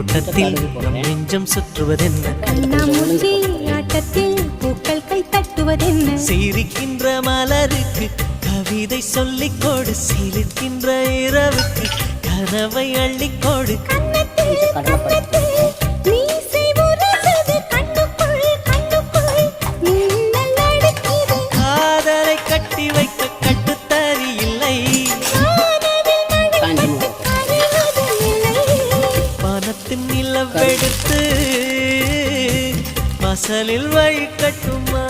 தோட்டத்தில் நம் நெஞ்சம் சுற்றுவதென்ன கண்ணாமூச்சி ஆட்டத்தில் பூக்கள் கை தட்டுவதென்ன சிரிக்கின்ற மலருக்கு கவிதை சொல்லிக்கோடு சிரிக்கின்ற இரவுக்கு கனவை அள்ளிக்கோடு காதலை கட்டி வைக்க கட்டுத்தறி இல்லை பணத்தின் நிலவெடுத்து வாசலில் வழி கட்டுமா